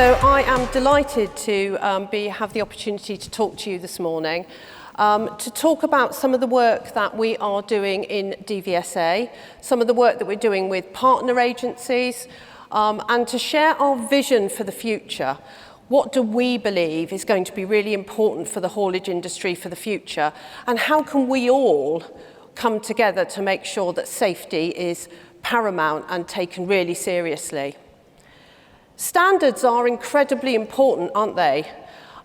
So I am delighted to have the opportunity to talk to you this morning, to talk about some of the work that we are doing in DVSA, some of the work that we're doing with partner agencies, and to share our vision for the future. What do we believe is going to be really important for the haulage industry for the future, and how can we all come together to make sure that safety is paramount and taken really seriously? Standards are incredibly important, aren't they?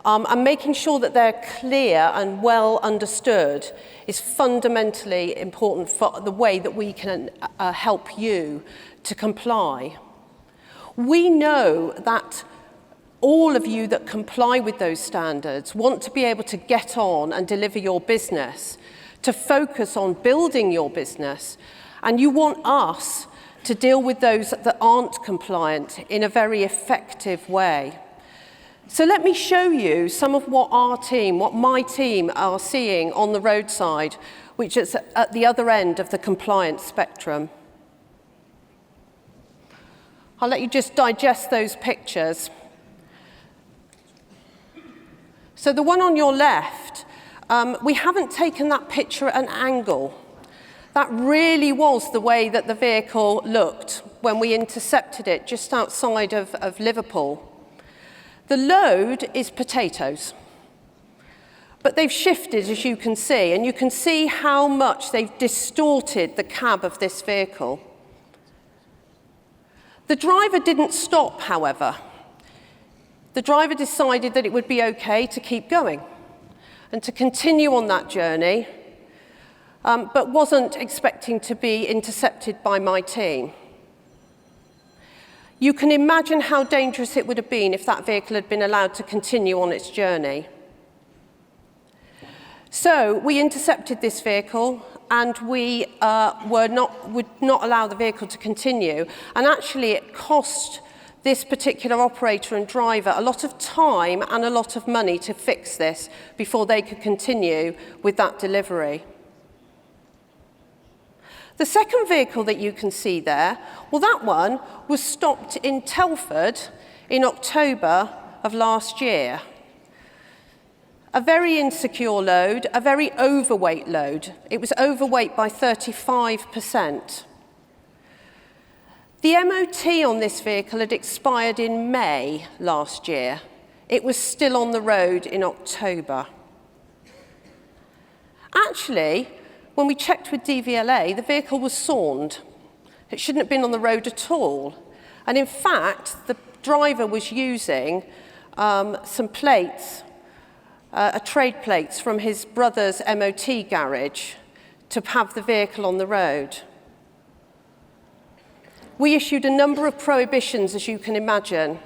And making sure that they're clear and well understood is fundamentally important for the way that we can help you to comply. We know that all of you that comply with those standards want to be able to get on and deliver your business, to focus on building your business, and you want us to deal with those that aren't compliant in a very effective way. So let me show you some of what my team are seeing on the roadside, which is at the other end of the compliance spectrum. I'll let you just digest those pictures. So the one on your left, we haven't taken that picture at an angle. That really was the way that the vehicle looked when we intercepted it just outside of Liverpool. The load is potatoes, but they've shifted, as you can see, and you can see how much they've distorted the cab of this vehicle. The driver didn't stop, however. The driver decided that it would be okay to keep going and to continue on that journey, but wasn't expecting to be intercepted by my team. You can imagine how dangerous it would have been if that vehicle had been allowed to continue on its journey. So we intercepted this vehicle, and we would not allow the vehicle to continue. And actually, it cost this particular operator and driver a lot of time and a lot of money to fix this before they could continue with that delivery. The second vehicle that you can see there, well, that one was stopped in Telford in October of last year. A very insecure load, a very overweight load. It was overweight by 35%. The MOT on this vehicle had expired in May last year. It was still on the road in October. Actually, when we checked with DVLA, the vehicle was sawned. It shouldn't have been on the road at all. And in fact, the driver was using some plates, trade plates from his brother's MOT garage to have the vehicle on the road. We issued a number of prohibitions, as you can imagine.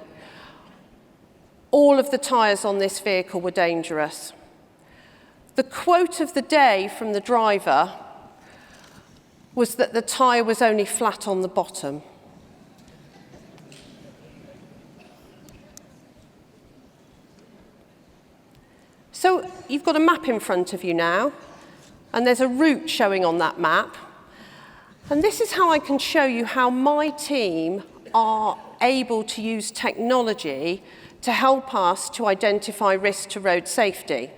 All of the tyres on this vehicle were dangerous. The quote of the day from the driver was that the tyre was only flat on the bottom. So you've got a map in front of you now, and there's a route showing on that map. And this is how I can show you how my team are able to use technology to help us to identify risks to road safety.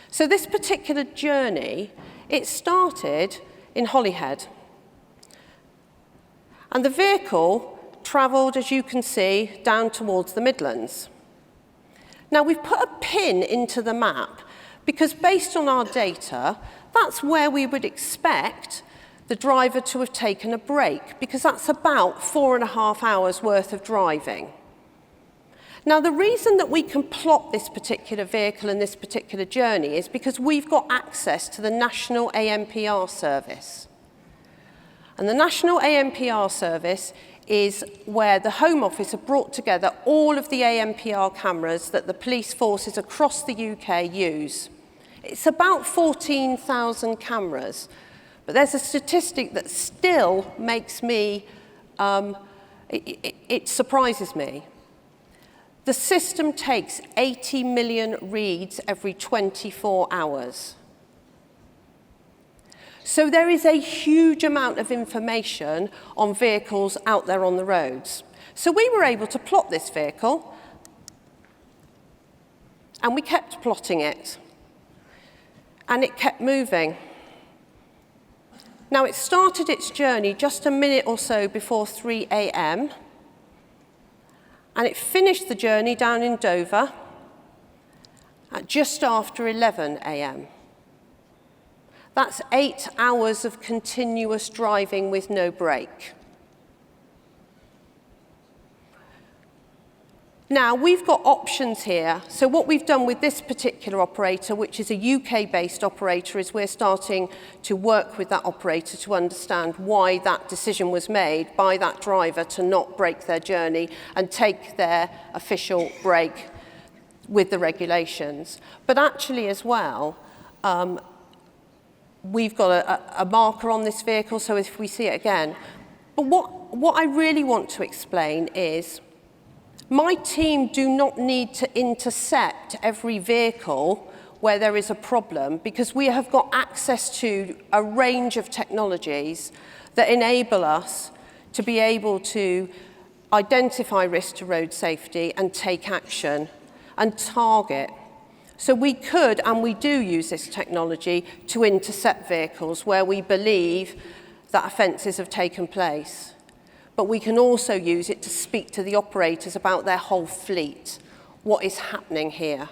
So this particular journey, it started in Holyhead. And the vehicle travelled, as you can see, down towards the Midlands. Now, we've put a pin into the map because based on our data, that's where we would expect the driver to have taken a break, because that's about 4.5 hours worth of driving. Now, the reason that we can plot this particular vehicle and this particular journey is because we've got access to the National ANPR service. And the National ANPR service is where the Home Office have brought together all of the ANPR cameras that the police forces across the UK use. It's about 14,000 cameras. But there's a statistic that still makes me, it surprises me. The system takes 80 million reads every 24 hours. So there is a huge amount of information on vehicles out there on the roads. So we were able to plot this vehicle. And we kept plotting it. And it kept moving. Now, it started its journey just a minute or so before 3 a.m. And it finished the journey down in Dover at just after 11 a.m. That's 8 hours of continuous driving with no break. Now, we've got options here. So what we've done with this particular operator, which is a UK-based operator, is we're starting to work with that operator to understand why that decision was made by that driver to not break their journey and take their official break with the regulations. But actually as well, we've got a marker on this vehicle, so if we see it again. But what I really want to explain is my team do not need to intercept every vehicle where there is a problem, because we have got access to a range of technologies that enable us to be able to identify risk to road safety and take action and target. So we could, and we do use this technology to intercept vehicles where we believe that offences have taken place. But we can also use it to speak to the operators about their whole fleet. What is happening here?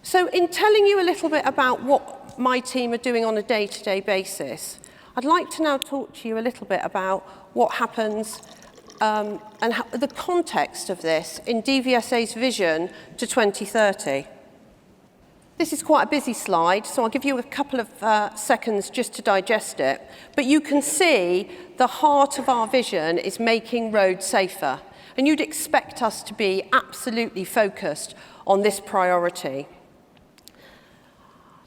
So in telling you a little bit about what my team are doing on a day-to-day basis, I'd like to now talk to you a little bit about what happens and the context of this in DVSA's vision to 2030. This is quite a busy slide, so I'll give you a couple of seconds just to digest it. But you can see the heart of our vision is making roads safer. And you'd expect us to be absolutely focused on this priority.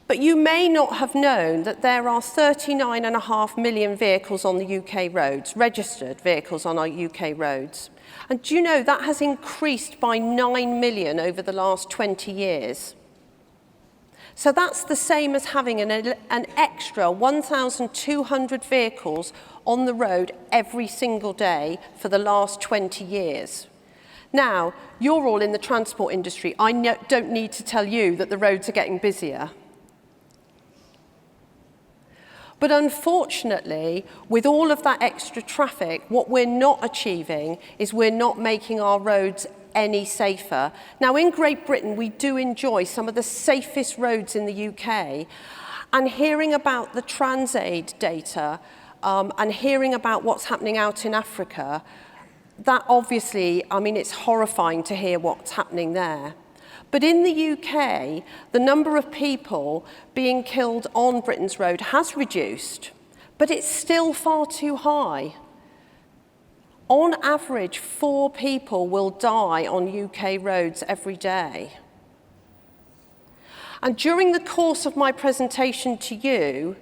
But you may not have known that there are 39.5 million vehicles on the UK roads, registered vehicles on our UK roads. And do you know that has increased by 9 million over the last 20 years? So that's the same as having an extra 1,200 vehicles on the road every single day for the last 20 years. Now, you're all in the transport industry. I don't need to tell you that the roads are getting busier. But unfortunately, with all of that extra traffic, what we're not achieving is we're not making our roads any safer. Now, in Great Britain, we do enjoy some of the safest roads in the UK. And hearing about the TransAid data and hearing about what's happening out in Africa, that obviously, I mean, it's horrifying to hear what's happening there. But in the UK, the number of people being killed on Britain's road has reduced, but it's still far too high. On average, 4 people will die on UK roads every day. And during the course of my presentation to you,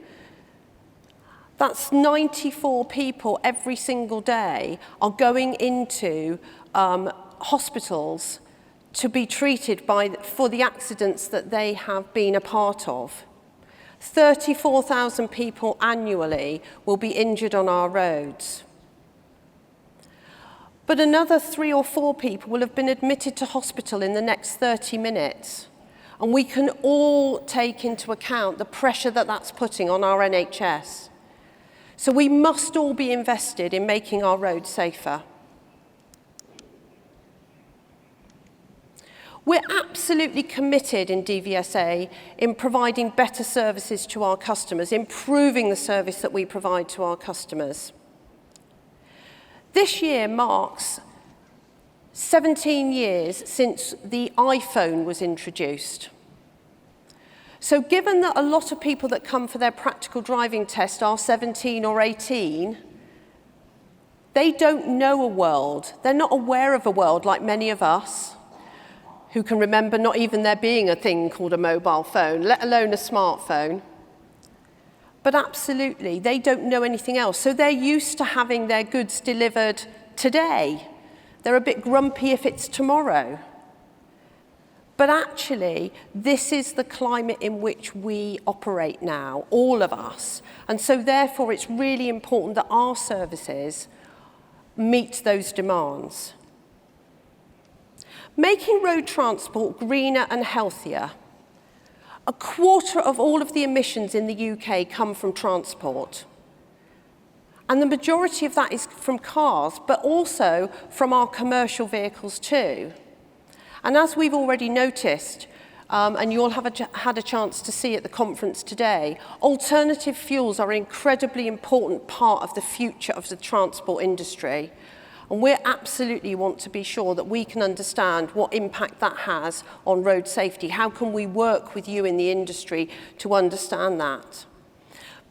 that's 94 people every single day are going into hospitals to be treated for the accidents that they have been a part of. 34,000 people annually will be injured on our roads. But another 3 or 4 people will have been admitted to hospital in the next 30 minutes. And we can all take into account the pressure that that's putting on our NHS. So we must all be invested in making our roads safer. We're absolutely committed in DVSA in providing better services to our customers, improving the service that we provide to our customers. This year marks 17 years since the iPhone was introduced. So given that a lot of people that come for their practical driving test are 17 or 18, they don't know a world. They're not aware of a world like many of us, who can remember not even there being a thing called a mobile phone, let alone a smartphone. But absolutely, they don't know anything else. So they're used to having their goods delivered today. They're a bit grumpy if it's tomorrow. But actually, this is the climate in which we operate now, all of us. And so therefore, it's really important that our services meet those demands. Making road transport greener and healthier. A quarter of all of the emissions in the UK come from transport. And the majority of that is from cars, but also from our commercial vehicles too. And as we've already noticed, and you all have had a chance to see at the conference today, alternative fuels are an incredibly important part of the future of the transport industry. And we absolutely want to be sure that we can understand what impact that has on road safety. How can we work with you in the industry to understand that?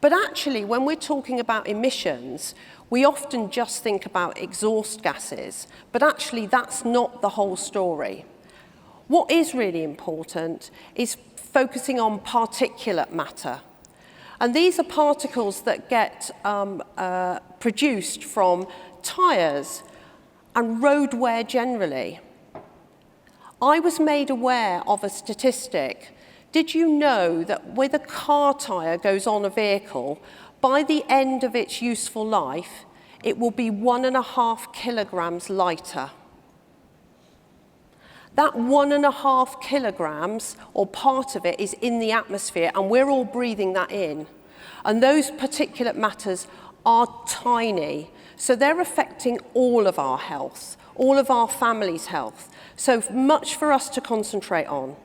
But actually, when we're talking about emissions, we often just think about exhaust gases, but actually that's not the whole story. What is really important is focusing on particulate matter. And these are particles that get produced from tyres and road wear generally. I was made aware of a statistic. Did you know that when a car tyre goes on a vehicle, by the end of its useful life, it will be 1.5 kilograms lighter? That 1.5 kilograms, or part of it, is in the atmosphere, and we're all breathing that in. And those particulate matters are tiny. So they're affecting all of our health, all of our family's health. So much for us to concentrate on.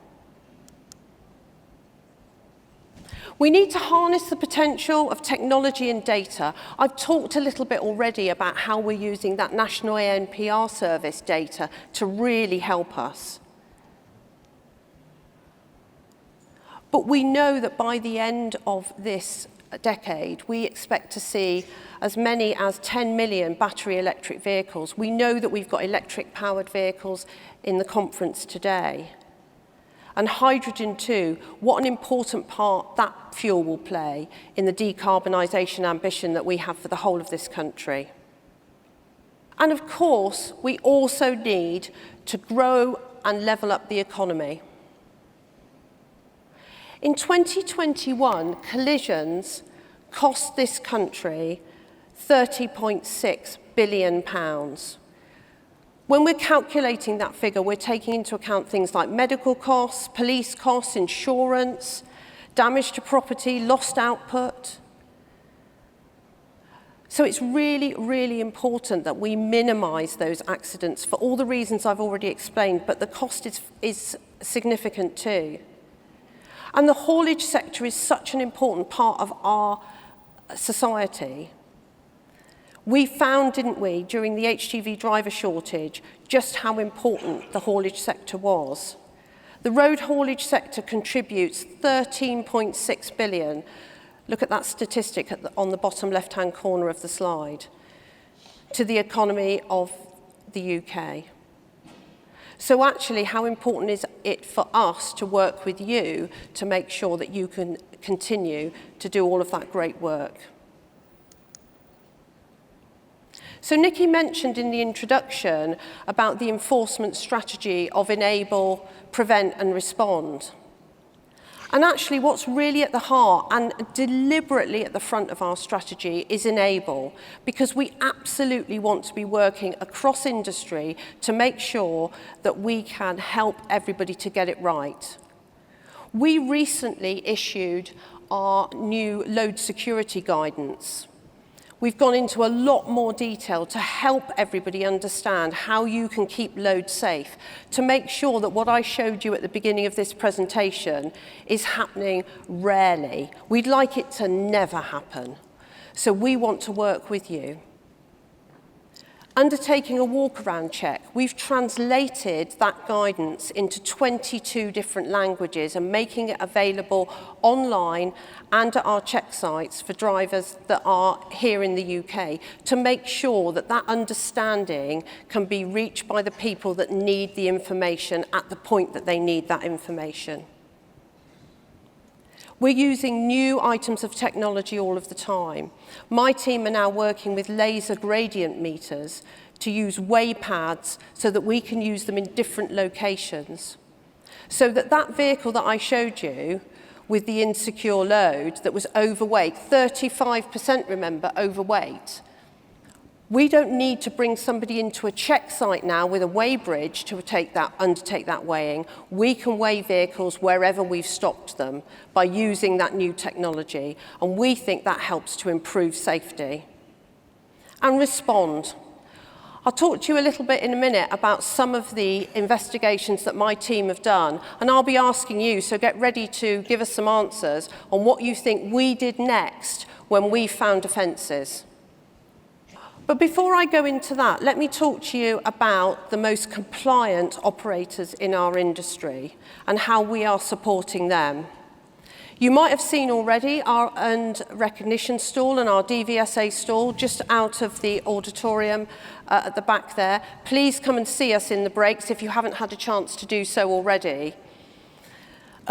We need to harness the potential of technology and data. I've talked a little bit already about how we're using that National ANPR service data to really help us. But we know that by the end of this decade, we expect to see as many as 10 million battery electric vehicles. We know that we've got electric powered vehicles in the conference today. And hydrogen too, what an important part that fuel will play in the decarbonisation ambition that we have for the whole of this country. And of course, we also need to grow and level up the economy. In 2021, collisions cost this country £30.6 billion. When we're calculating that figure, we're taking into account things like medical costs, police costs, insurance, damage to property, lost output. So it's really, really important that we minimise those accidents for all the reasons I've already explained, but the cost is significant too. And the haulage sector is such an important part of our society. We found, didn't we, during the HGV driver shortage, just how important the haulage sector was. The road haulage sector contributes 13.6 billion. Look at that statistic on the bottom left-hand corner of the slide, to the economy of the UK. So actually, how important is it for us to work with you to make sure that you can continue to do all of that great work? So Nikki mentioned in the introduction about the enforcement strategy of enable, prevent and respond. And actually what's really at the heart and deliberately at the front of our strategy is enable, because we absolutely want to be working across industry to make sure that we can help everybody to get it right. We recently issued our new load security guidance. We've gone into a lot more detail to help everybody understand how you can keep loads safe, to make sure that what I showed you at the beginning of this presentation is happening rarely. We'd like it to never happen. So we want to work with you. Undertaking a walk-around check, we've translated that guidance into 22 different languages and making it available online and at our check sites for drivers that are here in the UK to make sure that that understanding can be reached by the people that need the information at the point that they need that information. We're using new items of technology all of the time. My team are now working with laser gradient meters to use way pads so that we can use them in different locations. So that that vehicle that I showed you with the insecure load that was overweight, 35%, remember, overweight, We don't need to bring somebody into a check site now with a weighbridge to undertake that weighing. We can weigh vehicles wherever we've stopped them by using that new technology, and we think that helps to improve safety. And respond. I'll talk to you a little bit in a minute about some of the investigations that my team have done, and I'll be asking you, so get ready to give us some answers on what you think we did next when we found offences. But before I go into that, let me talk to you about the most compliant operators in our industry and how we are supporting them. You might have seen already our earned recognition stall and our DVSA stall just out of the auditorium at the back there. Please come and see us in the breaks if you haven't had a chance to do so already.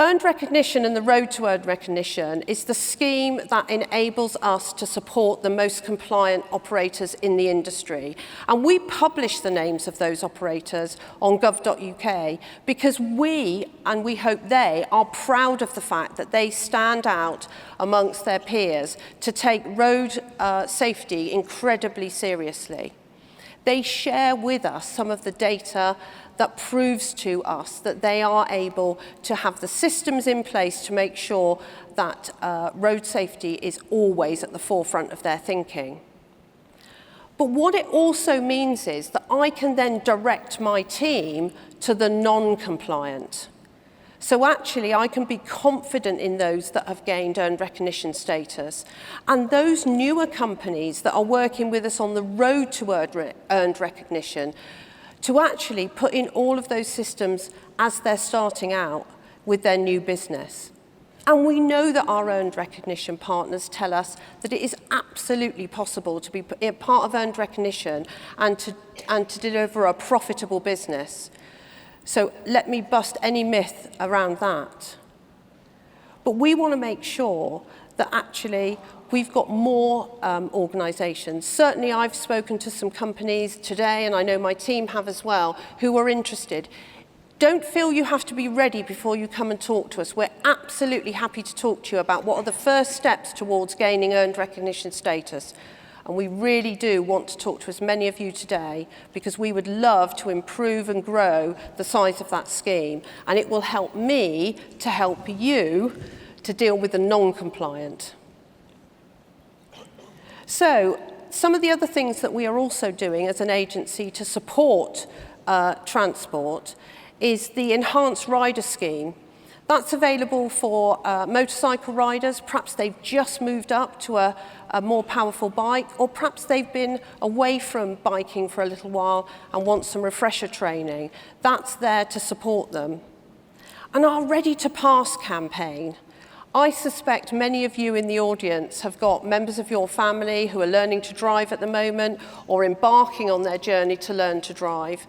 Earned recognition and the road to earned recognition is the scheme that enables us to support the most compliant operators in the industry. And we publish the names of those operators on gov.uk because we, and we hope they, are proud of the fact that they stand out amongst their peers to take road safety incredibly seriously. They share with us some of the data that proves to us that they are able to have the systems in place to make sure that road safety is always at the forefront of their thinking. But what it also means is that I can then direct my team to the non-compliant. So actually, I can be confident in those that have gained earned recognition status. And those newer companies that are working with us on the road to earned recognition, to actually put in all of those systems as they're starting out with their new business. And we know that our earned recognition partners tell us that it is absolutely possible to be part of earned recognition and to deliver a profitable business. So let me bust any myth around that. But we want to make sure that actually we've got more organisations. Certainly I've spoken to some companies today, and I know my team have as well, who are interested. Don't feel you have to be ready before you come and talk to us. We're absolutely happy to talk to you about what are the first steps towards gaining earned recognition status. And we really do want to talk to as many of you today because we would love to improve and grow the size of that scheme. And it will help me to help you to deal with the non-compliant. So some of the other things that we are also doing as an agency to support transport is the enhanced rider scheme. That's available for motorcycle riders. Perhaps they've just moved up to a more powerful bike, or perhaps they've been away from biking for a little while and want some refresher training. That's there to support them. And our Ready to Pass campaign. I suspect many of you in the audience have got members of your family who are learning to drive at the moment or embarking on their journey to learn to drive.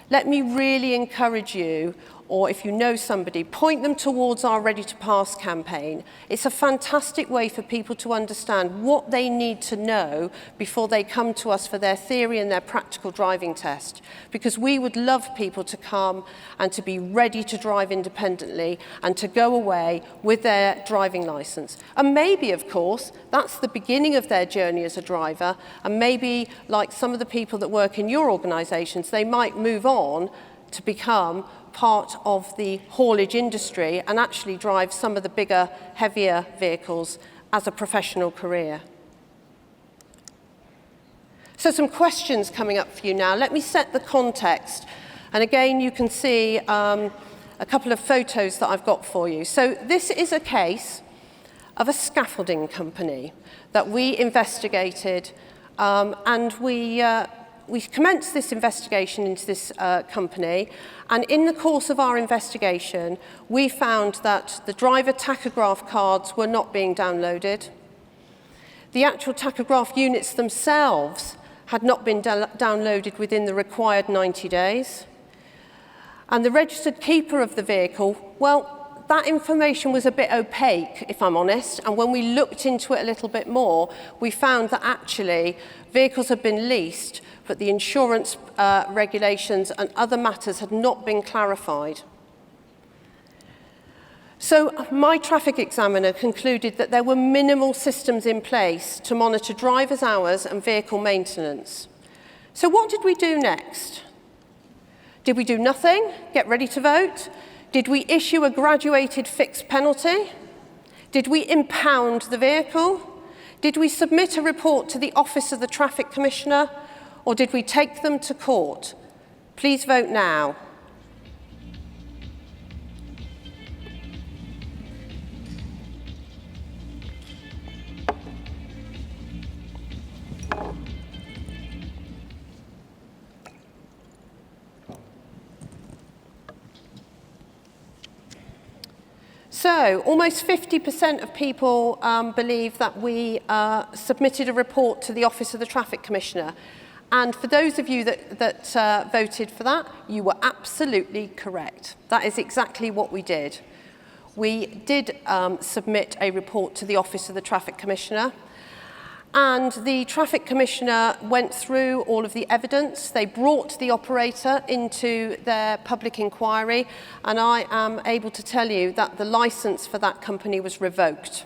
Let me really encourage you, or if you know somebody, point them towards our Ready to Pass campaign. It's a fantastic way for people to understand what they need to know before they come to us for their theory and their practical driving test. Because we would love people to come and to be ready to drive independently and to go away with their driving licence. And maybe, of course, that's the beginning of their journey as a driver. And maybe, like some of the people that work in your organisations, they might move on to become part of the haulage industry and actually drive some of the bigger, heavier vehicles as a professional career. So some questions coming up for you now. Let me set the context. And again, you can see a couple of photos that I've got for you. So this is a case of a scaffolding company that we investigated, and we commenced this investigation into this company, and in the course of our investigation, we found that the driver tachograph cards were not being downloaded. The actual tachograph units themselves had not been downloaded within the required 90 days. And the registered keeper of the vehicle, well, that information was a bit opaque, if I'm honest, and when we looked into it a little bit more, we found that actually vehicles had been leased, but the insurance regulations and other matters had not been clarified. So my traffic examiner concluded that there were minimal systems in place to monitor drivers' hours and vehicle maintenance. So what did we do next? Did we do nothing? Get ready to vote? Did we issue a graduated fixed penalty? Did we impound the vehicle? Did we submit a report to the Office of the Traffic Commissioner? Or did we take them to court? Please vote now. So, almost 50% of people believe that we submitted a report to the Office of the Traffic Commissioner. And for those of you that voted for that, you were absolutely correct. That is exactly what we did. We did submit a report to the Office of the Traffic Commissioner. And the Traffic Commissioner went through all of the evidence. They brought the operator into their public inquiry, and I am able to tell you that the licence for that company was revoked.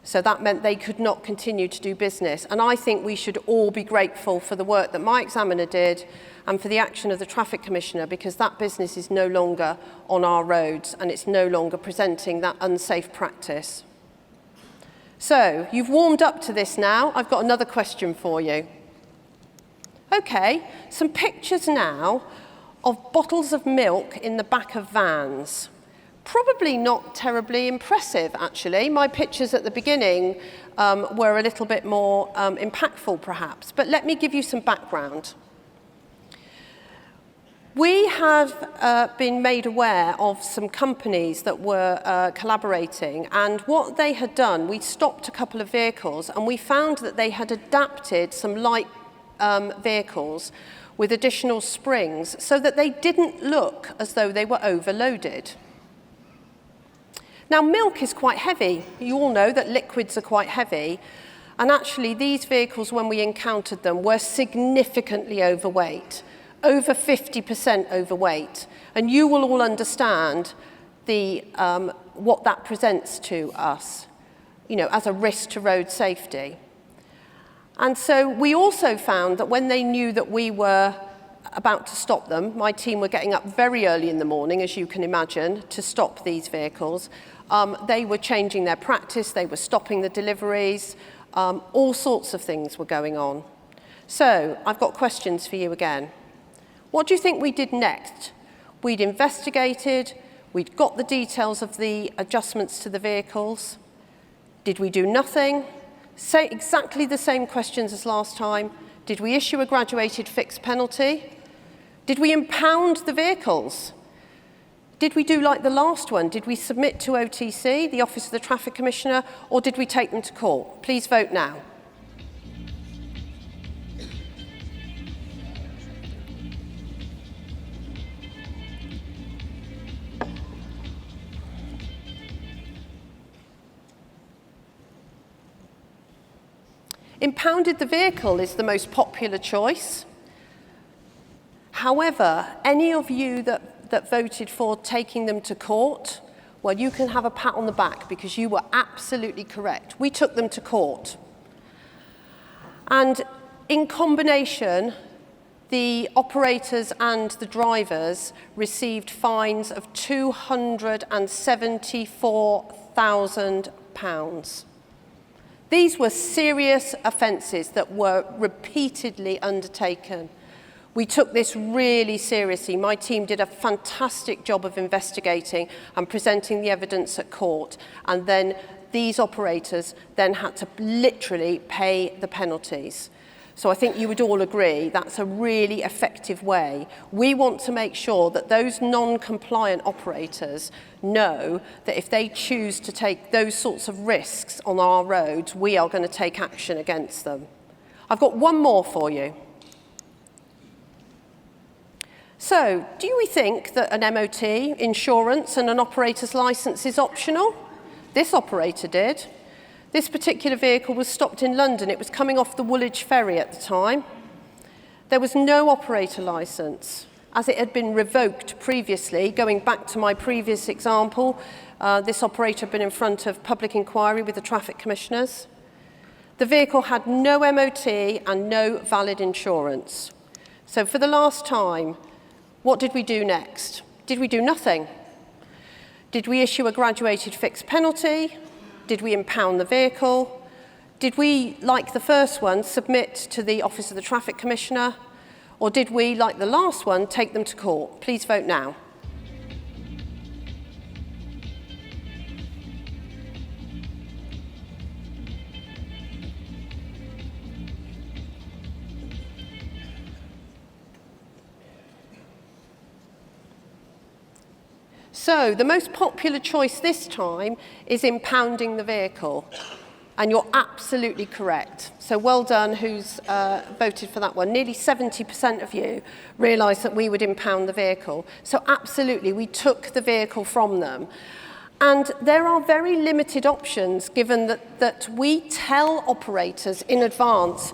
So that meant they could not continue to do business. And I think we should all be grateful for the work that my examiner did and for the action of the Traffic Commissioner, because that business is no longer on our roads and it's no longer presenting that unsafe practice. So, you've warmed up to this now. I've got another question for you. Okay, some pictures now of bottles of milk in the back of vans. Probably not terribly impressive, actually. My pictures at the beginning were a little bit more impactful, perhaps. But let me give you some background. We have been made aware of some companies that were collaborating, and what they had done, we stopped a couple of vehicles and we found that they had adapted some light vehicles with additional springs so that they didn't look as though they were overloaded. Now, milk is quite heavy. You all know that liquids are quite heavy, and actually these vehicles, when we encountered them, were significantly overweight. Over 50% overweight, and you will all understand what that presents to us, as a risk to road safety. And so we also found that when they knew that we were about to stop them, my team were getting up very early in the morning, as you can imagine, to stop these vehicles. They were changing their practice, they were stopping the deliveries, all sorts of things were going on. So I've got questions for you again. What do you think we did next? We'd investigated, we'd got the details of the adjustments to the vehicles. Did we do nothing? Say exactly the same questions as last time. Did we issue a graduated fixed penalty? Did we impound the vehicles? Did we do like the last one? Did we submit to OTC, the Office of the Traffic Commissioner, or did we take them to court? Please vote now. Impounded the vehicle is the most popular choice. However, any of you that voted for taking them to court, well, you can have a pat on the back because you were absolutely correct. We took them to court. And in combination, the operators and the drivers received fines of £274,000. These were serious offences that were repeatedly undertaken. We took this really seriously. My team did a fantastic job of investigating and presenting the evidence at court, and then these operators then had to literally pay the penalties. So I think you would all agree that's a really effective way. We want to make sure that those non-compliant operators know that if they choose to take those sorts of risks on our roads, we are going to take action against them. I've got one more for you. So, do we think that an MOT, insurance and an operator's licence is optional? This operator did. This particular vehicle was stopped in London. It was coming off the Woolwich ferry at the time. There was no operator licence, as it had been revoked previously. Going back to my previous example, this operator had been in front of public inquiry with the traffic commissioners. The vehicle had no MOT and no valid insurance. So for the last time, what did we do next? Did we do nothing? Did we issue a graduated fixed penalty? Did we impound the vehicle? Did we, like the first one, submit to the Office of the Traffic Commissioner? Or did we, like the last one, take them to court? Please vote now. So the most popular choice this time is impounding the vehicle. And you're absolutely correct. So well done who's voted for that one. Nearly 70% of you realised that we would impound the vehicle. So absolutely, we took the vehicle from them. And there are very limited options given that we tell operators in advance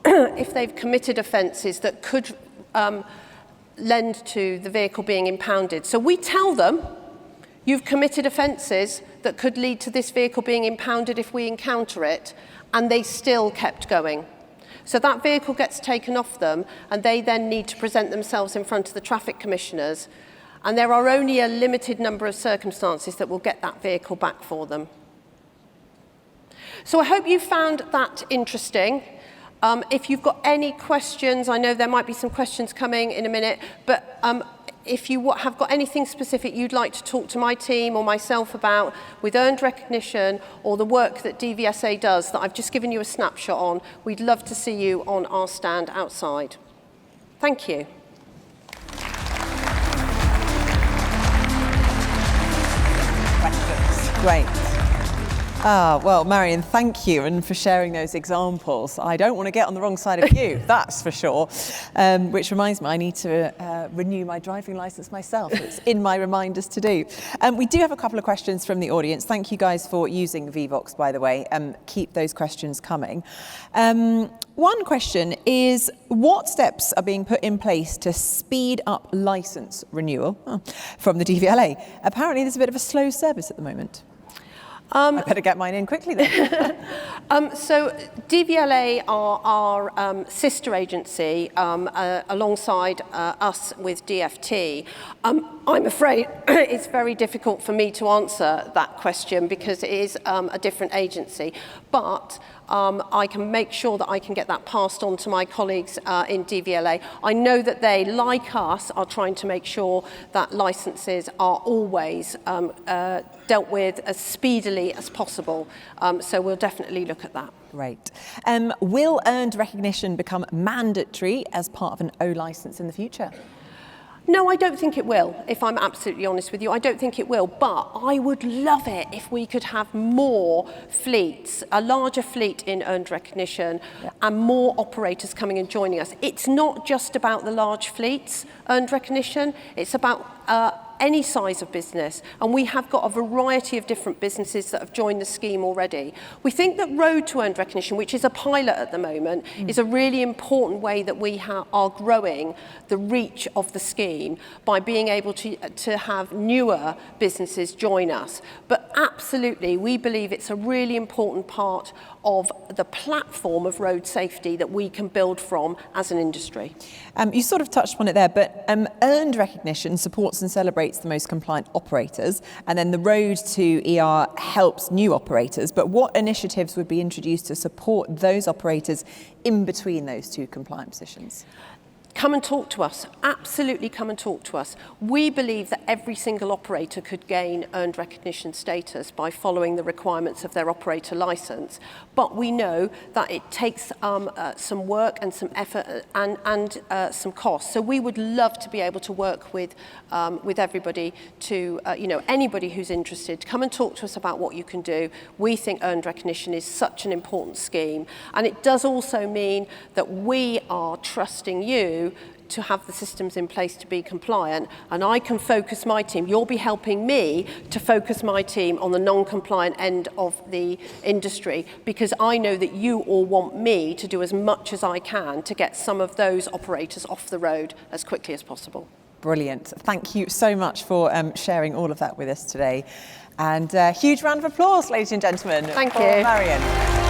if they've committed offences that could lend to the vehicle being impounded. So we tell them, you've committed offences that could lead to this vehicle being impounded if we encounter it, and they still kept going. So that vehicle gets taken off them, and they then need to present themselves in front of the traffic commissioners, and there are only a limited number of circumstances that will get that vehicle back for them. So I hope you found that interesting. If you've got any questions, I know there might be some questions coming in a minute, but if you have got anything specific you'd like to talk to my team or myself about with earned recognition or the work that DVSA does that I've just given you a snapshot on, we'd love to see you on our stand outside. Thank you. Great. Well, Marian, thank you, and for sharing those examples. I don't want to get on the wrong side of you, that's for sure. Which reminds me, I need to renew my driving licence myself. It's in my reminders to do. We do have a couple of questions from the audience. Thank you guys for using VVox, by the way. Keep those questions coming. One question is, what steps are being put in place to speed up licence renewal from the DVLA? Apparently, there's a bit of a slow service at the moment. I better get mine in quickly then. So DVLA are our sister agency alongside us with DFT. I'm afraid it's very difficult for me to answer that question because it is a different agency. But I can make sure that I can get that passed on to my colleagues in DVLA. I know that they, like us, are trying to make sure that licences are always dealt with as speedily as possible. So we'll definitely look at that. Great. Will earned recognition become mandatory as part of an O licence in the future? No, I don't think it will, if I'm absolutely honest with you. I don't think it will, but I would love it if we could have more fleets, a larger fleet in earned recognition, and more operators coming and joining us. It's not just about the large fleets, earned recognition, it's about any size of business, and we have got a variety of different businesses that have joined the scheme already. We think that Road to Earned Recognition, which is a pilot at the moment, is a really important way that we are growing the reach of the scheme by being able to have newer businesses join us. But absolutely, we believe it's a really important part of the platform of road safety that we can build from as an industry. You sort of touched on it there, but earned recognition supports and celebrates the most compliant operators, and then the Road to ER helps new operators. But what initiatives would be introduced to support those operators in between those two compliant positions? Come and talk to us. Absolutely come and talk to us. We believe that every single operator could gain earned recognition status by following the requirements of their operator licence. But we know that it takes some work and some effort and some cost. So we would love to be able to work with everybody to, anybody who's interested, come and talk to us about what you can do. We think earned recognition is such an important scheme. And it does also mean that we are trusting you to have the systems in place to be compliant, and I can focus my team. You'll be helping me to focus my team on the non-compliant end of the industry, because I know that you all want me to do as much as I can to get some of those operators off the road as quickly as possible. Brilliant. Thank you so much for sharing all of that with us today. And a huge round of applause, ladies and gentlemen. Thank you. For Marian.